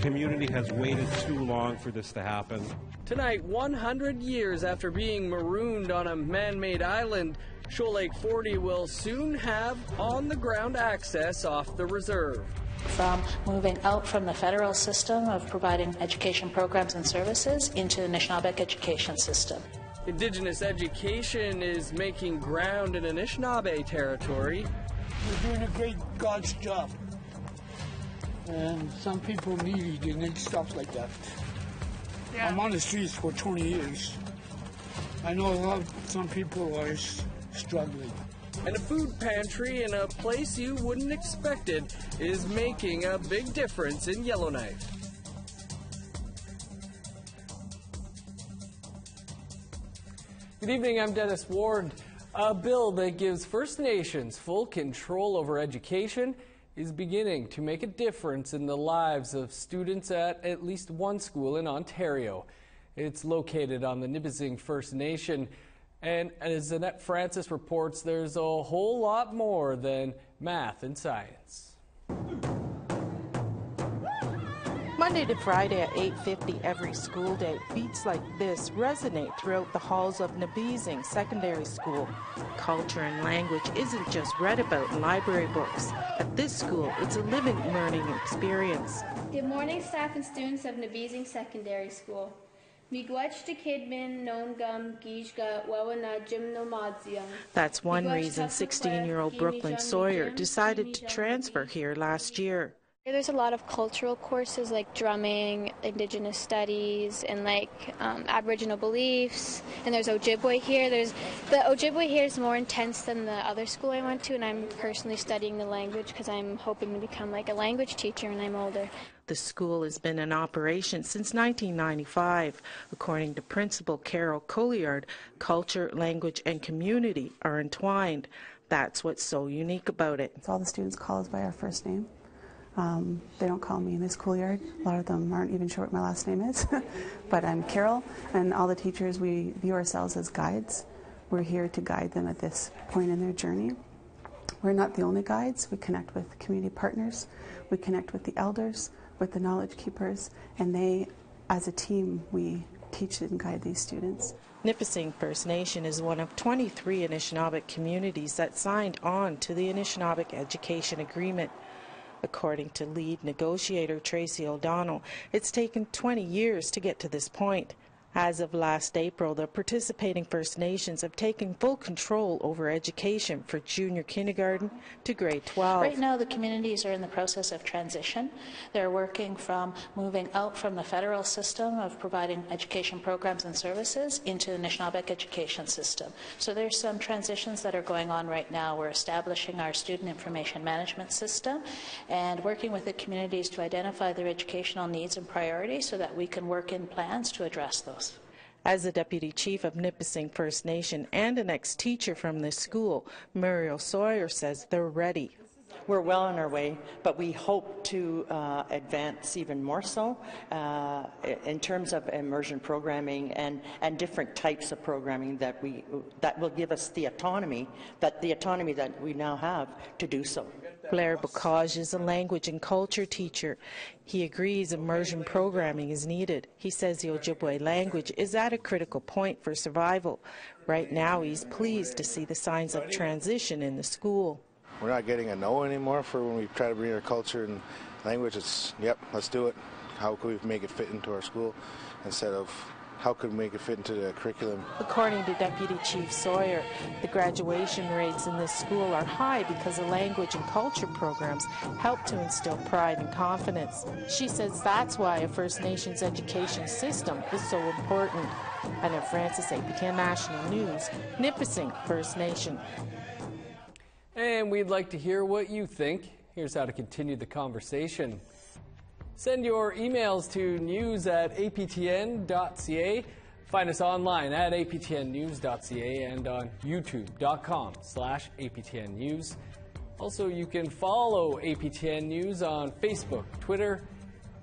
community has waited too long for this to happen. Tonight, 100 years after being marooned on a man-made island, Shoal Lake 40 will soon have on-the-ground access off the reserve. From moving out from the federal system of providing education programs and services into the Anishinaabe education system. Indigenous education is making ground in Anishinaabe Territory. We're doing a great God's job. And some people need it, and it stuff like that. Yeah. I'm on the streets for 20 years. I know some people are struggling. And a food pantry in a place you wouldn't expect it is making a big difference in Yellowknife. Good evening, I'm Dennis Ward. A bill that gives First Nations full control over education is beginning to make a difference in the lives of students at least one school in Ontario. It's located on the Nipissing First Nation. And as Annette Francis reports, there's a whole lot more than math and science. Monday to Friday at 8:50 every school day, beats like this resonate throughout the halls of Nipissing Secondary School. Culture and language isn't just read about in library books. At this school, it's a living learning experience. Good morning, staff and students of Nipissing Secondary School. That's one reason 16-year-old Brooklyn Sawyer decided to transfer here last year. There's a lot of cultural courses like drumming, Indigenous studies, and like Aboriginal beliefs. And there's Ojibwe here. The Ojibwe here is more intense than the other school I went to, and I'm personally studying the language because I'm hoping to become like a language teacher when I'm older. The school has been in operation since 1995. According to Principal Carol Colliard, culture, language, and community are entwined. That's what's so unique about it. All the students call us by our first name. They don't call me Miss Couillard. A lot of them aren't even sure what my last name is. But I'm Carol, and all the teachers, we view ourselves as guides. We're here to guide them at this point in their journey. We're not the only guides. We connect with community partners. We connect with the elders, with the knowledge keepers, and they, as a team, we teach and guide these students. Nipissing First Nation is one of 23 Anishinaabe communities that signed on to the Anishinaabe Education Agreement. According to lead negotiator Tracy O'Donnell, it's taken 20 years to get to this point. As of last April, the participating First Nations have taken full control over education for junior kindergarten to grade 12. Right now, the communities are in the process of transition. They're working from moving out from the federal system of providing education programs and services into the Anishinaabe education system. So there's some transitions that are going on right now. We're establishing our student information management system and working with the communities to identify their educational needs and priorities so that we can work in plans to address those. As the Deputy Chief of Nipissing First Nation and an ex-teacher from this school, Muriel Sawyer says they're ready. We're well on our way, but we hope to advance even more so in terms of immersion programming and different types of programming that will give us the autonomy that we now have to do so. Blair Bocage is a language and culture teacher. He agrees immersion programming is needed. He says the Ojibwe language is at a critical point for survival. Right now, he's pleased to see the signs of transition in the school. We're not getting a no anymore for when we try to bring our culture and language. It's, yep, let's do it. How can we make it fit into our school instead of how could we make it fit into the curriculum? According to Deputy Chief Sawyer, the graduation rates in this school are high because the language and culture programs help to instill pride and confidence. She says that's why a First Nations education system is so important. Annette Francis, APTN National News, Nipissing First Nation. And we'd like to hear what you think. Here's how to continue the conversation. Send your emails to news@aptn.ca. Find us online at aptnnews.ca and on youtube.com/aptn news. Also, you can follow APTN News on Facebook, Twitter,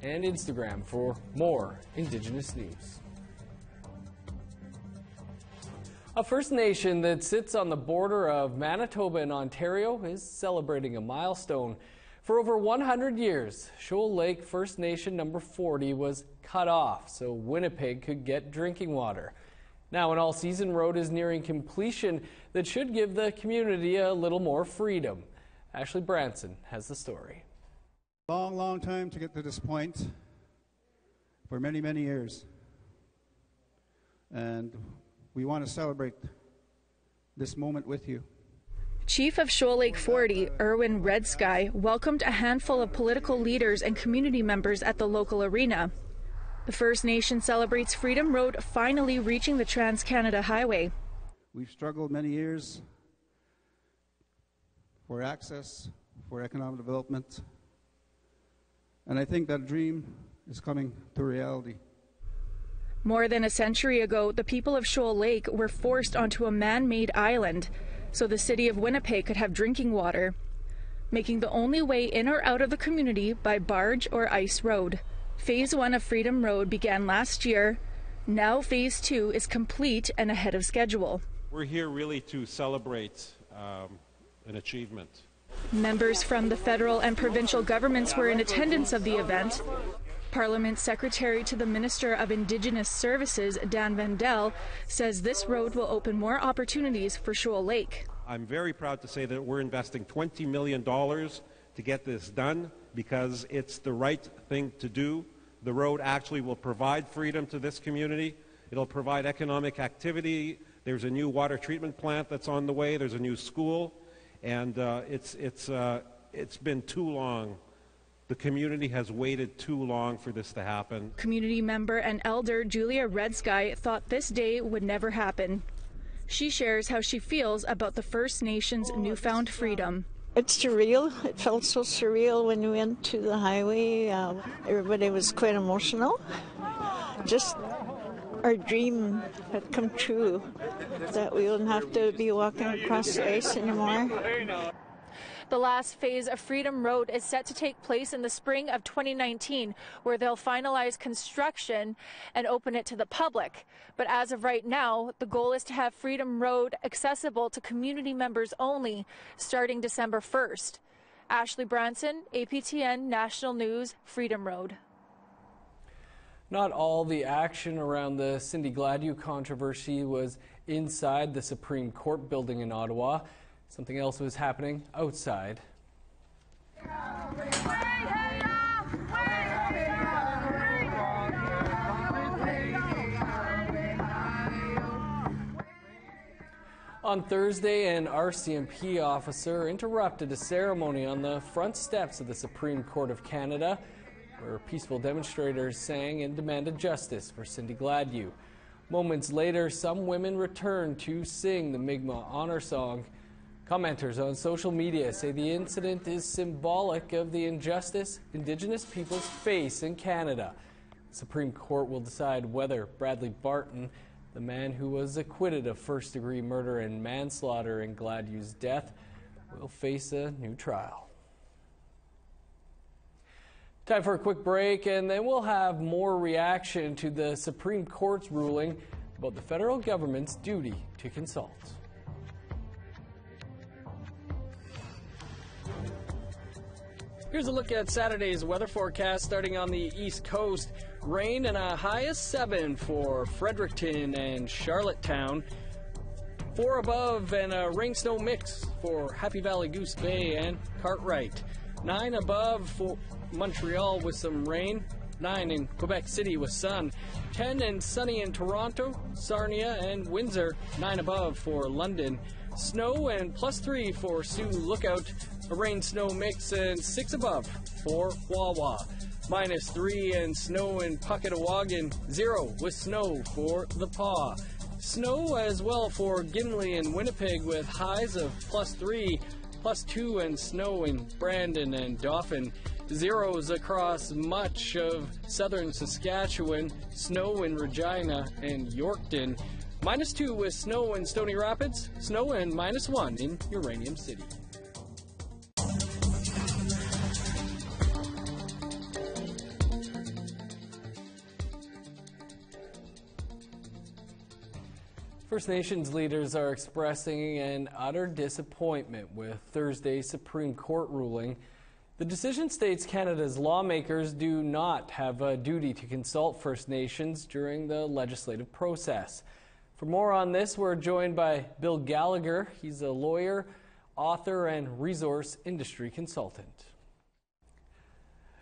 and Instagram for more Indigenous news. A First Nation that sits on the border of Manitoba and Ontario is celebrating a milestone. For over 100 years, Shoal Lake First Nation number 40 was cut off so Winnipeg could get drinking water. Now an all-season road is nearing completion that should give the community a little more freedom. Ashley Branson has the story. Long time to get to this point, for many years. And we want to celebrate this moment with you. Chief of Shoal Lake 40, Erwin Red Sky, welcomed a handful of political leaders and community members at the local arena. The First Nation celebrates Freedom Road finally reaching the Trans-Canada Highway. We've struggled many years for access, for economic development, and I think that dream is coming to reality. More than a century ago, the people of Shoal Lake were forced onto a man-made island so the city of Winnipeg could have drinking water, making the only way in or out of the community by barge or ice road. Phase 1 of Freedom Road began last year. Now Phase 2 is complete and ahead of schedule. We're here really to celebrate an achievement. Members from the federal and provincial governments were in attendance of the event. Parliament Secretary to the Minister of Indigenous Services, Dan Vendel, says this road will open more opportunities for Shoal Lake. I'm very proud to say that we're investing $20 million to get this done because it's the right thing to do. The road actually will provide freedom to this community. It'll provide economic activity. There's a new water treatment plant that's on the way. There's a new school. And it's been too long. The community has waited too long for this to happen. Community member and elder Julia Red Sky thought this day would never happen. She shares how she feels about the First Nations' newfound freedom. It's surreal. It felt so surreal when we went to the highway. Everybody was quite emotional. Just our dream had come true, that we wouldn't have to be walking across the ice anymore. The last phase of Freedom Road is set to take place in the spring of 2019, where they'll finalize construction and open it to the public. But as of right now, the goal is to have Freedom Road accessible to community members only starting December 1st. Ashley Branson, APTN National News, Freedom Road. Not all the action around the Cindy Gladue controversy was inside the Supreme Court building in Ottawa. Something else was happening outside. On Thursday, an RCMP officer interrupted a ceremony on the front steps of the Supreme Court of Canada, where peaceful demonstrators sang and demanded justice for Cindy Gladue. Moments later, some women returned to sing the Mi'kmaq honor song. Commenters on social media say the incident is symbolic of the injustice Indigenous peoples face in Canada. The Supreme Court will decide whether Bradley Barton, the man who was acquitted of first-degree murder and manslaughter in Gladue's death, will face a new trial. Time for a quick break, and then we'll have more reaction to the Supreme Court's ruling about the federal government's duty to consult. Here's a look at Saturday's weather forecast starting on the East Coast. Rain and a high of 7 for Fredericton and Charlottetown. 4 above and a rain-snow mix for Happy Valley, Goose Bay and Cartwright. 9 above for Montreal with some rain. 9 in Quebec City with sun. 10 and sunny in Toronto, Sarnia and Windsor. 9 above for London. Snow and +3 for Sioux Lookout. A rain-snow mix and 6 above for Wawa. -3 and snow in Puckatawagan. 0 with snow for The Paw. Snow as well for Gimli and Winnipeg with highs of +3, +2 and snow in Brandon and Dauphin. 0s across much of southern Saskatchewan. Snow in Regina and Yorkton. -2 with snow in Stony Rapids. Snow and -1 in Uranium City. First Nations leaders are expressing an utter disappointment with Thursday's Supreme Court ruling. The decision states Canada's lawmakers do not have a duty to consult First Nations during the legislative process. For more on this, we're joined by Bill Gallagher. He's a lawyer, author, and resource industry consultant.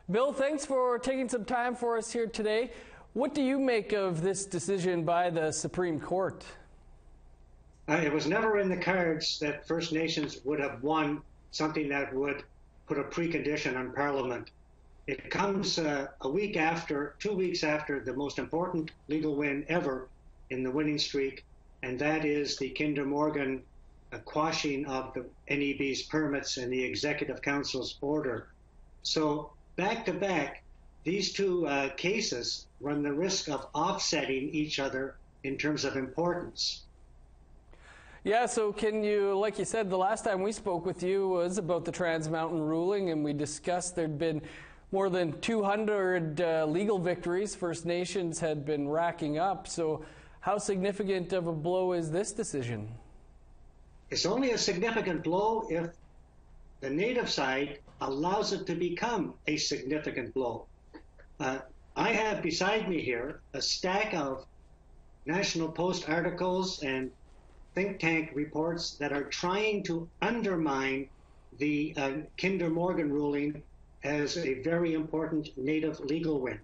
Bill, thanks for taking some time for us here today. What do you make of this decision by the Supreme Court? It was never in the cards that First Nations would have won something that would put a precondition on Parliament. It comes a week after, 2 weeks after the most important legal win ever in the winning streak, and that is the Kinder Morgan quashing of the NEB's permits and the Executive Council's order. So back to back, these two cases run the risk of offsetting each other in terms of importance. Yeah, so can you, like you said, the last time we spoke with you was about the Trans Mountain ruling, and we discussed there'd been more than 200 legal victories First Nations had been racking up. So how significant of a blow is this decision? It's only a significant blow if the Native side allows it to become a significant blow. I have beside me here a stack of National Post articles and think tank reports that are trying to undermine the Kinder Morgan ruling as a very important Native legal win.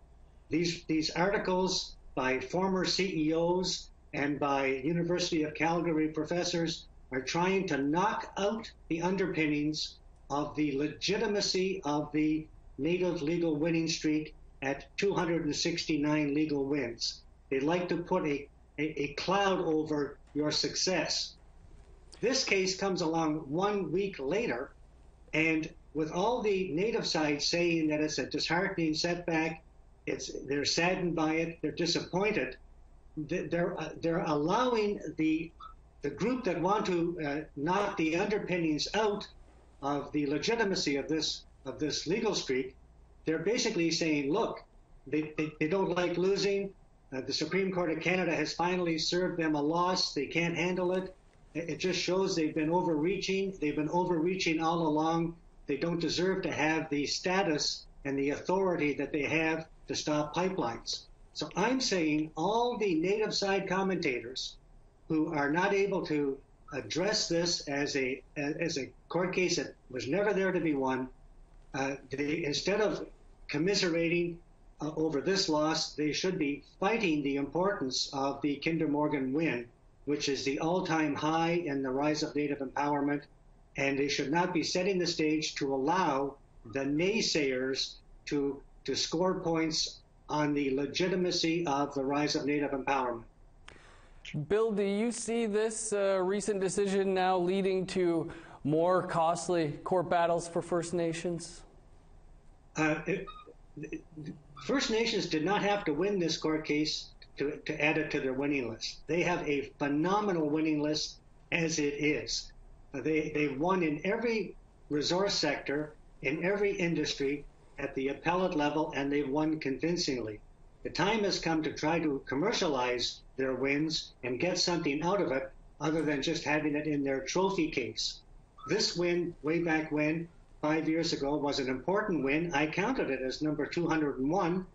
These articles by former CEOs and by University of Calgary professors are trying to knock out the underpinnings of the legitimacy of the Native legal winning streak at 269 legal wins. They'd like to put a cloud over your success. This case comes along 1 week later, and with all the Native side saying that it's a disheartening setback, they're saddened by it, they're disappointed, they're allowing the group that want to knock the underpinnings out of the legitimacy of this legal streak. They're basically saying, look, they don't like losing. The Supreme Court of Canada has finally served them a loss. They can't handle it. It just shows they've been overreaching. They've been overreaching all along. They don't deserve to have the status and the authority that they have to stop pipelines. So I'm saying all the Native side commentators who are not able to address this as a court case that was never there to be won, instead of commiserating over this loss, they should be fighting the importance of the Kinder Morgan win, which is the all-time high in the rise of Native empowerment, and they should not be setting the stage to allow the naysayers to score points on the legitimacy of the rise of Native empowerment. Bill, do you see this recent decision now leading to more costly court battles for First Nations? First Nations did not have to win this court case to add it to their winning list. They have a phenomenal winning list as it is. They've won in every resource sector, in every industry, at the appellate level, and they've won convincingly. The time has come to try to commercialize their wins and get something out of it other than just having it in their trophy case. This win, way back when, 5 years ago, was an important win. I counted it as number 201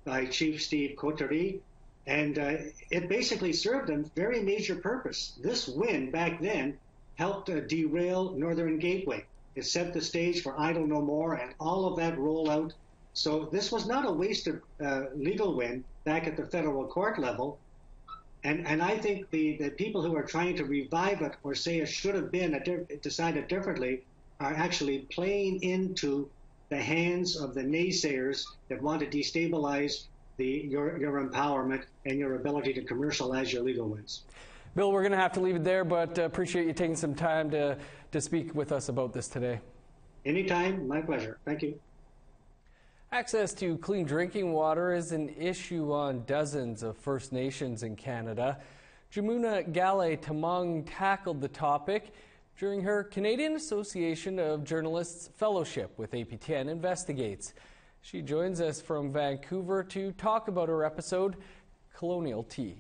by Chief Steve Coterie, and it basically served a very major purpose. This win back then helped derail Northern Gateway. It set the stage for Idle No More and all of that rollout. So this was not a wasted legal win back at the federal court level. And I think the people who are trying to revive it or say it should have been decided differently are actually playing into the hands of the naysayers that want to destabilize your empowerment and your ability to commercialize your legal wins. Bill, we're going to have to leave it there, but appreciate you taking some time to speak with us about this today. Anytime, my pleasure. Thank you. Access to clean drinking water is an issue on dozens of First Nations in Canada. Jamuna Gale Tamang tackled the topic during her Canadian Association of Journalists Fellowship with APTN Investigates. She joins us from Vancouver to talk about her episode, Colonial Tea.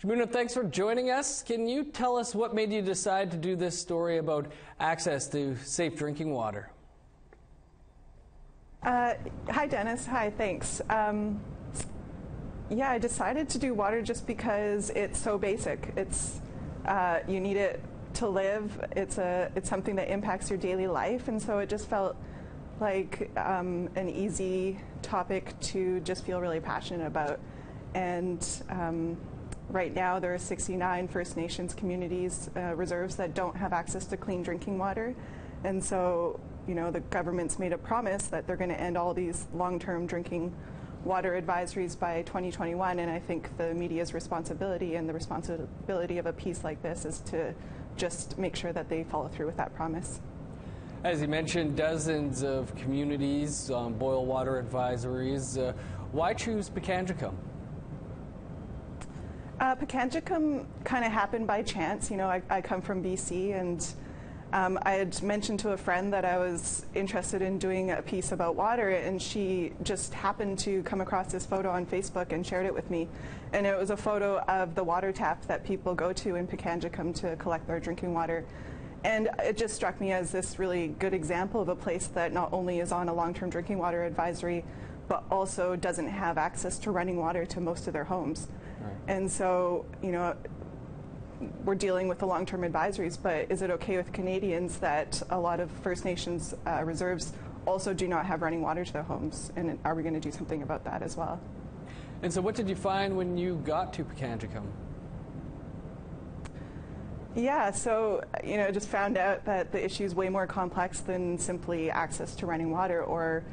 Jamuna, thanks for joining us. Can you tell us what made you decide to do this story about access to safe drinking water? Hi, Dennis. Hi, thanks. Yeah, I decided to do water just because it's so basic. It's you need it to live. It's something that impacts your daily life, and so it just felt like an easy topic to just feel really passionate about. And right now, there are 69 First Nations communities, reserves that don't have access to clean drinking water, and so the government's made a promise that they're going to end all these long-term drinking water advisories by 2021, and I think the media's responsibility and the responsibility of a piece like this is to just make sure that they follow through with that promise. As you mentioned, dozens of communities on boil water advisories. Why choose Pikangikum? Pikangikum kind of happened by chance. I come from BC, and I had mentioned to a friend that I was interested in doing a piece about water, and she just happened to come across this photo on Facebook and shared it with me. And it was a photo of the water tap that people go to in Pikangikum to collect their drinking water. And it just struck me as this really good example of a place that not only is on a long-term drinking water advisory, but also doesn't have access to running water to most of their homes. Right. And so, we're dealing with the long-term advisories, but is it okay with Canadians that a lot of First Nations reserves also do not have running water to their homes? And are we going to do something about that as well? And so what did you find when you got to Pikangikum? Yeah, so, just found out that the issue is way more complex than simply access to running water or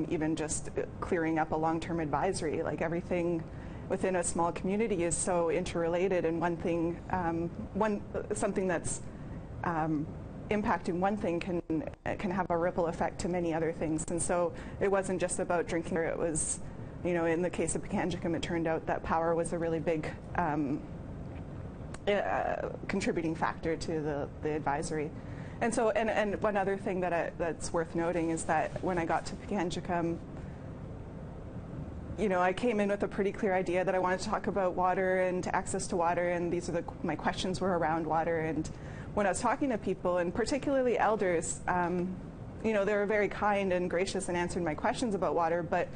even just clearing up a long-term advisory. Like, everything within a small community is so interrelated, and something that's impacting one thing can have a ripple effect to many other things. And so it wasn't just about drinking water. It was, in the case of Pikangikum, it turned out that power was a really big contributing factor to the advisory. And so, and one other thing that's worth noting is that when I got to Pikangikum, I came in with a pretty clear idea that I wanted to talk about water and access to water, and these are my questions were around water. And when I was talking to people, and particularly elders, they were very kind and gracious and answered my questions about water, but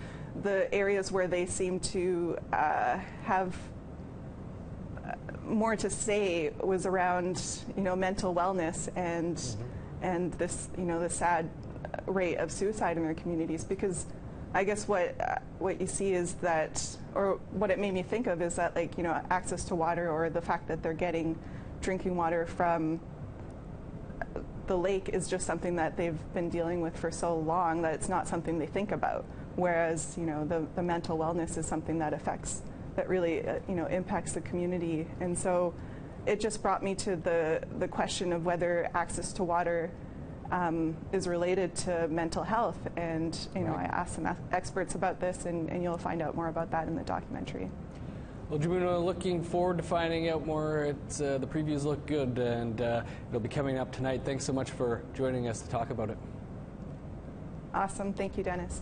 the areas where they seemed to have more to say was around, mental wellness and this, the sad rate of suicide in their communities. Because I guess what you see is that, or what it made me think of is that, access to water, or the fact that they're getting drinking water from the lake, is just something that they've been dealing with for so long that it's not something they think about. Whereas, the mental wellness is something that really impacts the community. And so it just brought me to the question of whether access to water is related to mental health. And, I asked some experts about this, and you'll find out more about that in the documentary. Well, Jamuna, looking forward to finding out more. The previews look good, and it'll be coming up tonight. Thanks so much for joining us to talk about it. Awesome. Thank you, Dennis.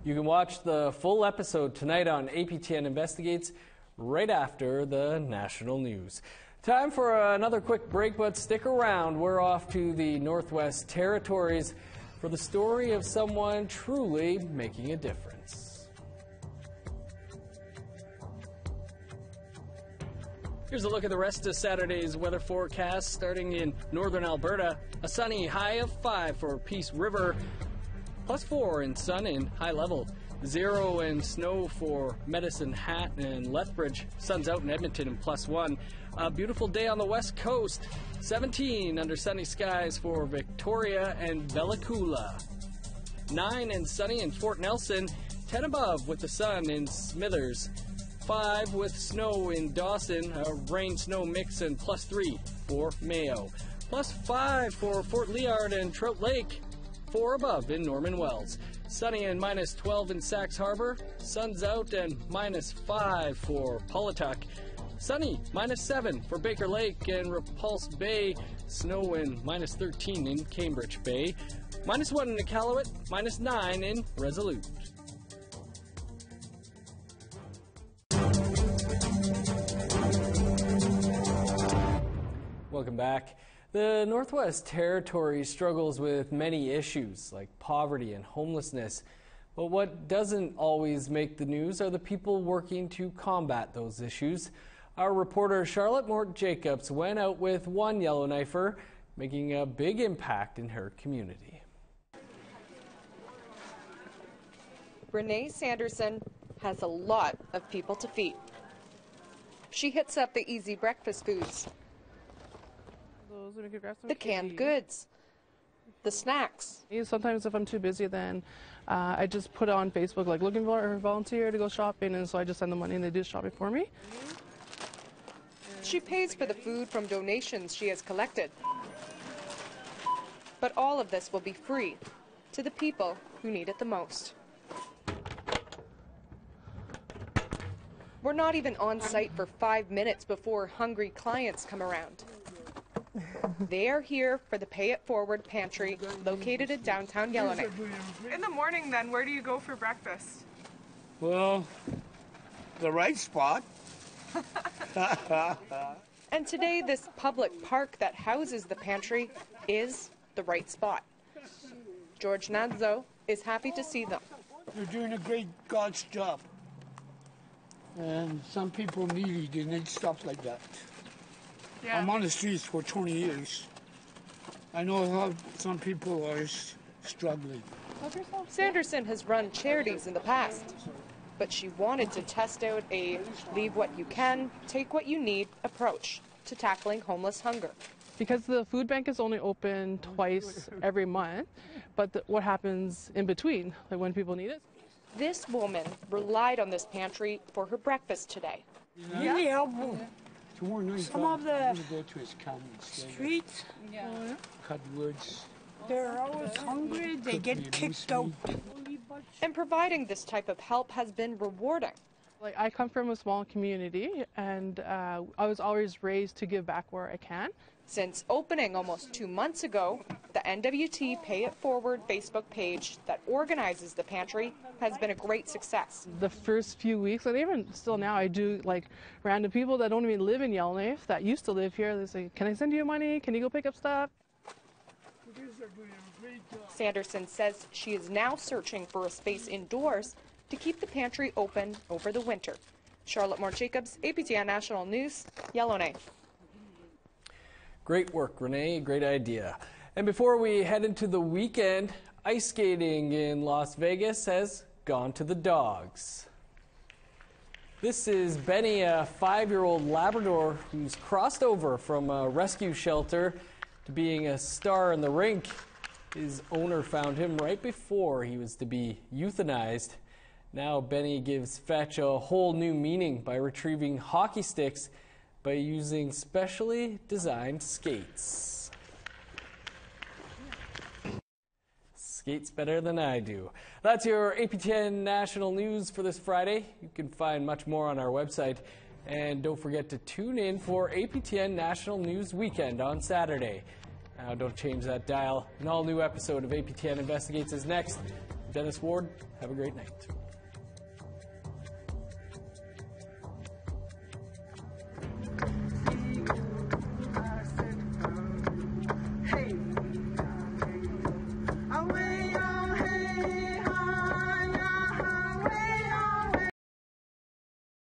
You can watch the full episode tonight on APTN Investigates right after the national news. Time for another quick break, but stick around. We're off to the Northwest Territories for the story of someone truly making a difference. Here's a look at the rest of Saturday's weather forecast. Starting in northern Alberta, a sunny high of 5 for Peace River, +4 in sun in high level. 0 in snow for Medicine Hat and Lethbridge. Sun's out in Edmonton and +1. A beautiful day on the west coast. 17 under sunny skies for Victoria and Bellacoola. 9 and sunny in Fort Nelson. 10 above with the sun in Smithers. 5 with snow in Dawson. A rain-snow mix and +3 for Mayo. +5 for Fort Liard and Trout Lake. 4 above in Norman Wells. Sunny and -12 in Sax Harbor. Sun's out and -5 for Polituck. Sunny, -7 for Baker Lake and Repulse Bay. Snow and -13 in Cambridge Bay. -1 in Iqaluit, -9 in Resolute. Welcome back. The Northwest Territory struggles with many issues like poverty and homelessness. But what doesn't always make the news are the people working to combat those issues. Our reporter Charlotte Mort-Jacobs went out with one Yellowknifer, making a big impact in her community. Renee Sanderson has a lot of people to feed. She hits up the easy breakfast foods, the canned goods, the snacks. Sometimes if I'm too busy, then I just put on Facebook, like looking for a volunteer to go shopping, and so I just send the money and they do shopping for me. She pays for the food from donations she has collected. But all of this will be free to the people who need it the most. We're not even on site for 5 minutes before hungry clients come around. They are here for the Pay It Forward pantry located in downtown Yellowknife. In the morning, then, where do you go for breakfast? Well, the right spot. And today, this public park that houses the pantry is the right spot. George Nadzo is happy to see them. You're doing a great God's job. And some people need stuff like that. Yeah. I'm on the streets for 20 years. I know how some people are struggling. Sanderson has run charities in the past, but she wanted to test out a leave what you can, take what you need approach to tackling homeless hunger. Because the food bank is only open twice every month, but what happens in between, like when people need it? This woman relied on this pantry for her breakfast today. Yeah. Some of the streets, cut woods. They're always hungry, they get kicked out. And providing this type of help has been rewarding. Like, I come from a small community, and I was always raised to give back where I can. Since opening almost 2 months ago, the NWT Pay It Forward Facebook page that organizes the pantry has been a great success. The first few weeks, and even still now, I do like random people that don't even live in Yellowknife that used to live here. They say, "Can I send you money? Can you go pick up stuff?" Sanderson says she is now searching for a space indoors to keep the pantry open over the winter. Charlotte Mort-Jacobs, APTN National News, Yellowknife. Great work, Renee. Great idea. And before we head into the weekend, ice skating in Las Vegas has gone to the dogs. This is Benny, a 5-year-old Labrador who's crossed over from a rescue shelter to being a star in the rink. His owner found him right before he was to be euthanized. Now Benny gives fetch a whole new meaning by retrieving hockey sticks by using specially designed skates. Skates better than I do. That's your APTN National News for this Friday. You can find much more on our website. And don't forget to tune in for APTN National News Weekend on Saturday. Now don't change that dial. An all-new episode of APTN Investigates is next. Dennis Ward, have a great night.